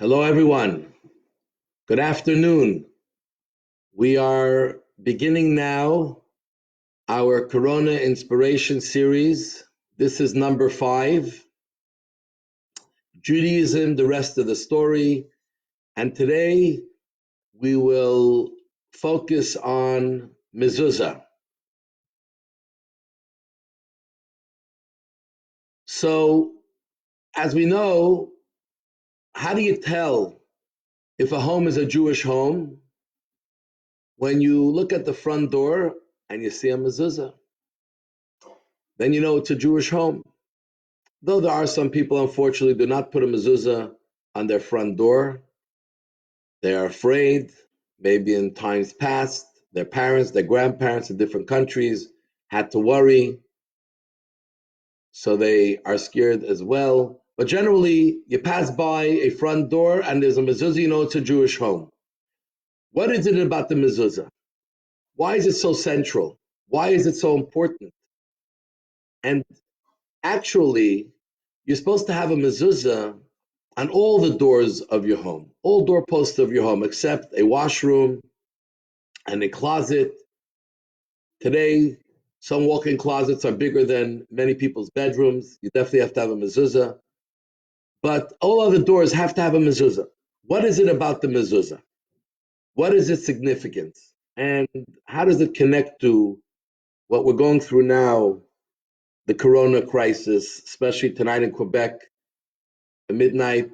Hello, everyone. Good afternoon. We are beginning now our Corona Inspiration Series. This is number 5, Judaism, the rest of the story. And today we will focus on Mezuzah. So, as we know, how do you tell if a home is a Jewish home? When you look at the front door and you see a mezuzah, then you know it's a Jewish home. Though there are some people, unfortunately, do not put a mezuzah on their front door. They are afraid, maybe in times past, their parents, their grandparents in different countries had to worry, so they are scared as well. But generally, you pass by a front door and there's a mezuzah, you know it's a Jewish home. What is it about the mezuzah? Why is it so central? Why is it so important? And actually, you're supposed to have a mezuzah on all the doors of your home, all doorposts of your home, except a washroom and a closet. Today, some walk-in closets are bigger than many people's bedrooms. You definitely have to have a mezuzah. But all other doors have to have a mezuzah. What is it about the mezuzah? What is its significance? And how does it connect to what we're going through now, the corona crisis, especially tonight in Quebec? At midnight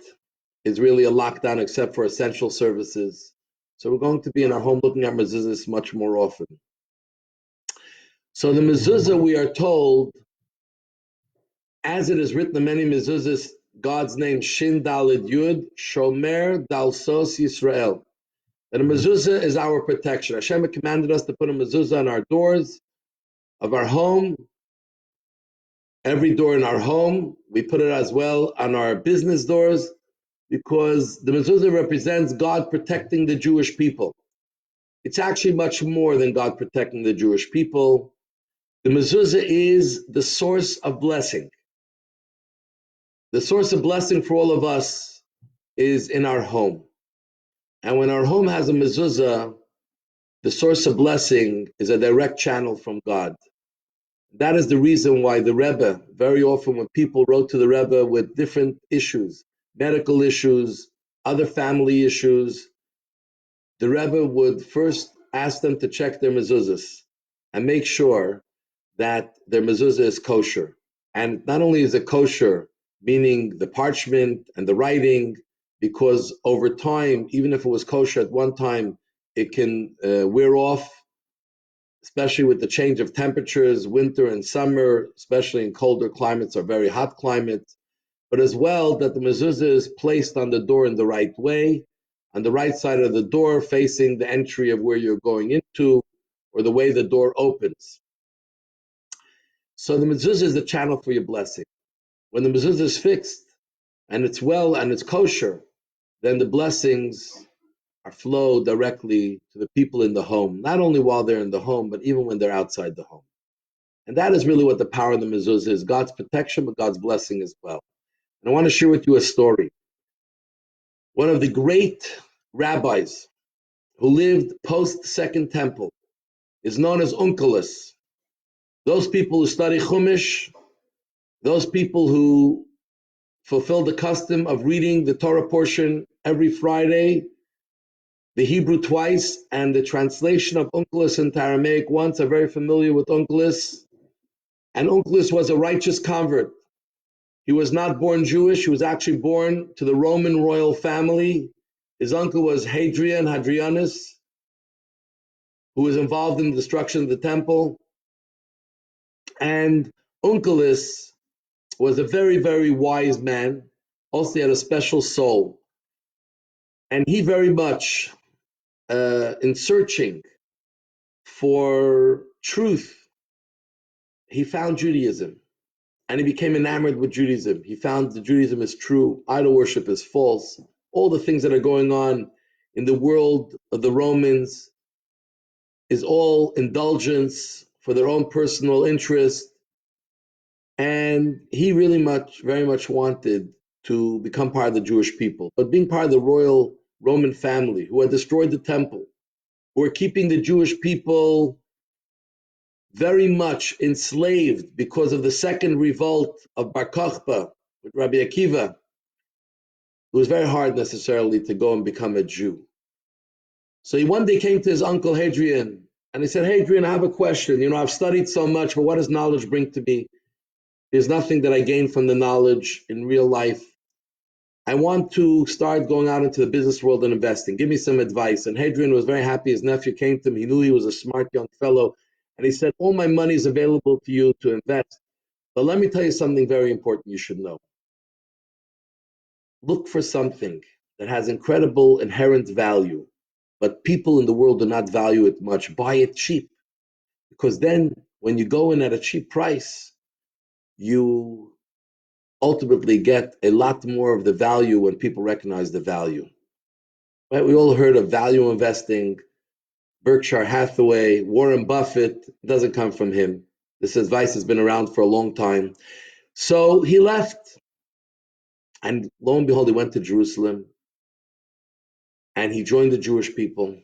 is really a lockdown except for essential services. So we're going to be in our home looking at mezuzahs much more often. So the mezuzah, we are told, as it is written in many mezuzahs, God's name, Shin Dalid Yud, Shomer Dalsos Yisrael. That a mezuzah is our protection. Hashem commanded us to put a mezuzah on our doors of our home. Every door in our home, we put it as well on our business doors, because the mezuzah represents God protecting the Jewish people. It's actually much more than God protecting the Jewish people. The mezuzah is the source of blessing. The source of blessing for all of us is in our home. And when our home has a mezuzah, the source of blessing is a direct channel from God. That is the reason why the Rebbe, very often when people wrote to the Rebbe with different issues, medical issues, other family issues, the Rebbe would first ask them to check their mezuzahs and make sure that their mezuzah is kosher. And not only is it kosher, meaning the parchment and the writing, because over time, even if it was kosher at one time, it can wear off, especially with the change of temperatures, winter and summer, especially in colder climates or very hot climates. But as well, that the mezuzah is placed on the door in the right way, on the right side of the door, facing the entry of where you're going into, or the way the door opens. So the mezuzah is the channel for your blessing. When the mezuzah is fixed, and it's well, and it's kosher, then the blessings are flowed directly to the people in the home, not only while they're in the home, but even when they're outside the home. And that is really what the power of the mezuzah is, God's protection, but God's blessing as well. And I want to share with you a story. One of the great rabbis who lived post-Second Temple is known as Onkelos. Those people who study Chumash, those people who fulfill the custom of reading the Torah portion every Friday, the Hebrew twice, and the translation of Onkelos into Aramaic once, are very familiar with Onkelos. And Onkelos was a righteous convert. He was not born Jewish. He was actually born to the Roman royal family. His uncle was Hadrianus, who was involved in the destruction of the temple. And Onkelos was a very, very wise man. Also, he had a special soul. And he very much, in searching for truth, he found Judaism. And he became enamored with Judaism. He found that Judaism is true, idol worship is false. All the things that are going on in the world of the Romans is all indulgence for their own personal interest. And he really very much wanted to become part of the Jewish people, but being part of the royal Roman family who had destroyed the temple, who were keeping the Jewish people very much enslaved because of the second revolt of Bar Kokhba with Rabbi Akiva. It was very hard necessarily to go and become a Jew. So he one day came to his uncle Hadrian and he said, Hadrian, I have a question. I've studied so much, but what does knowledge bring to me? There's nothing that I gain from the knowledge in real life. I want to start going out into the business world and investing. Give me some advice. And Hadrian was very happy. His nephew came to him. He knew he was a smart young fellow. And he said, all my money is available to you to invest. But let me tell you something very important you should know. Look for something that has incredible inherent value, but people in the world do not value it much. Buy it cheap. Because then when you go in at a cheap price, you ultimately get a lot more of the value when people recognize the value. Right? We all heard of value investing, Berkshire Hathaway, Warren Buffett. It doesn't come from him. This advice has been around for a long time. So he left, and lo and behold, he went to Jerusalem, and he joined the Jewish people,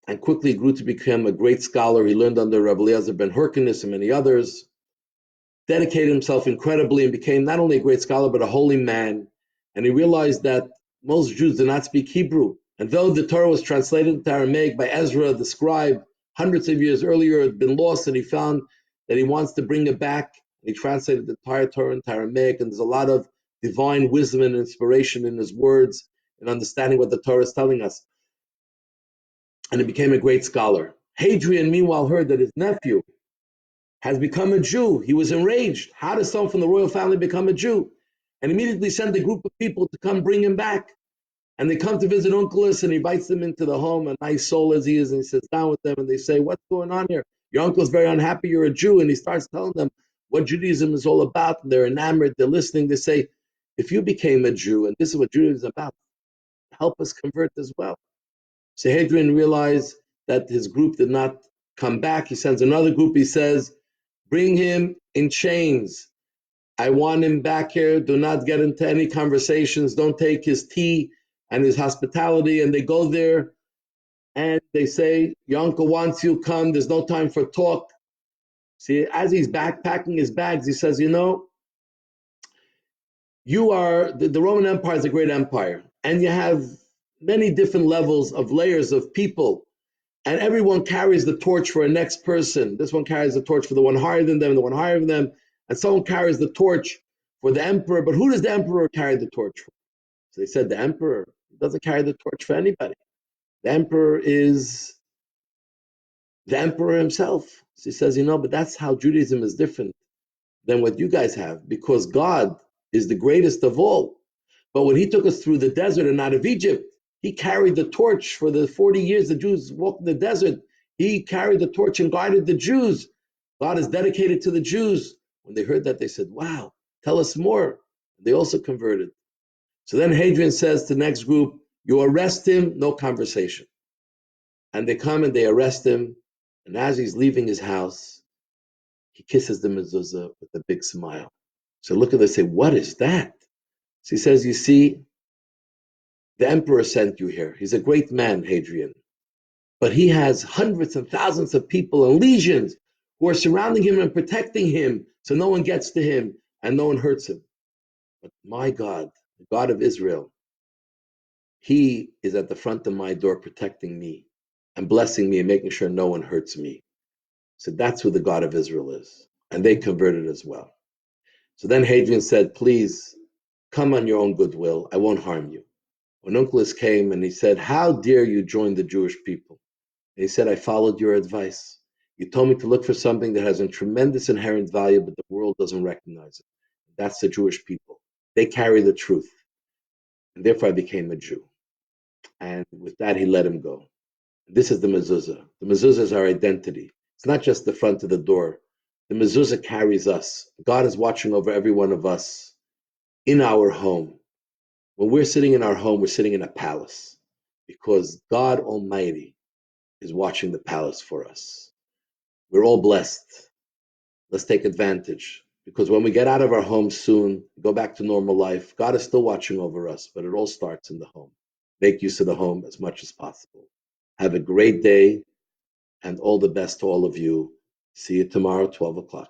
and quickly grew to become a great scholar. He learned under Rabbi Eliezer ben Hyrcanus and many others, dedicated himself incredibly and became not only a great scholar, but a holy man. And he realized that most Jews do not speak Hebrew. And though the Torah was translated into Aramaic by Ezra, the scribe, hundreds of years earlier, it had been lost, and he found that he wants to bring it back. He translated the entire Torah into Aramaic, and there's a lot of divine wisdom and inspiration in his words and understanding what the Torah is telling us. And he became a great scholar. Hadrian, meanwhile, heard that his nephew has become a Jew. He was enraged. How does someone from the royal family become a Jew? And immediately sent a group of people to come bring him back. And they come to visit Unculus, and he invites them into the home, a nice soul as he is, and he sits down with them, and they say, what's going on here? Your uncle's very unhappy you're a Jew. And he starts telling them what Judaism is all about. And they're enamored, they're listening. They say, if you became a Jew, and this is what Judaism is about, help us convert as well. So Hadrian realized that his group did not come back. He sends another group. He says, bring him in chains. I want him back here. Do not get into any conversations. Don't take his tea and his hospitality. And they go there and they say, your uncle wants you, come. There's no time for talk. See, as he's backpacking his bags, he says, you are, the Roman Empire is a great empire. And you have many different levels of layers of people. And everyone carries the torch for a next person. This one carries the torch for the one higher than them, the one higher than them. And someone carries the torch for the emperor. But who does the emperor carry the torch for? So they said the emperor doesn't carry the torch for anybody. The emperor is the emperor himself. So he says, but that's how Judaism is different than what you guys have, because God is the greatest of all. But when he took us through the desert and out of Egypt, he carried the torch for the 40 years the Jews walked in the desert. He carried the torch and guided the Jews. God is dedicated to the Jews. When they heard that, they said, wow, tell us more. They also converted. So then Hadrian says to the next group, you arrest him, no conversation. And they come and they arrest him. And as he's leaving his house, he kisses the mezuzah with a big smile. So look at this, say, what is that? So he says, you see, the emperor sent you here. He's a great man, Hadrian. But he has hundreds and thousands of people and legions who are surrounding him and protecting him so no one gets to him and no one hurts him. But my God, the God of Israel, he is at the front of my door protecting me and blessing me and making sure no one hurts me. So that's who the God of Israel is. And they converted as well. So then Hadrian said, please come on your own goodwill. I won't harm you. When Onkelos came and he said, how dare you join the Jewish people? And he said, I followed your advice. You told me to look for something that has a tremendous inherent value, but the world doesn't recognize it. That's the Jewish people. They carry the truth. And therefore I became a Jew. And with that, he let him go. This is the mezuzah. The mezuzah is our identity. It's not just the front of the door. The mezuzah carries us. God is watching over every one of us in our home. When we're sitting in our home, we're sitting in a palace because God Almighty is watching the palace for us. We're all blessed. Let's take advantage. Because when we get out of our homes soon, go back to normal life, God is still watching over us, but it all starts in the home. Make use of the home as much as possible. Have a great day and all the best to all of you. See you tomorrow, 12 o'clock.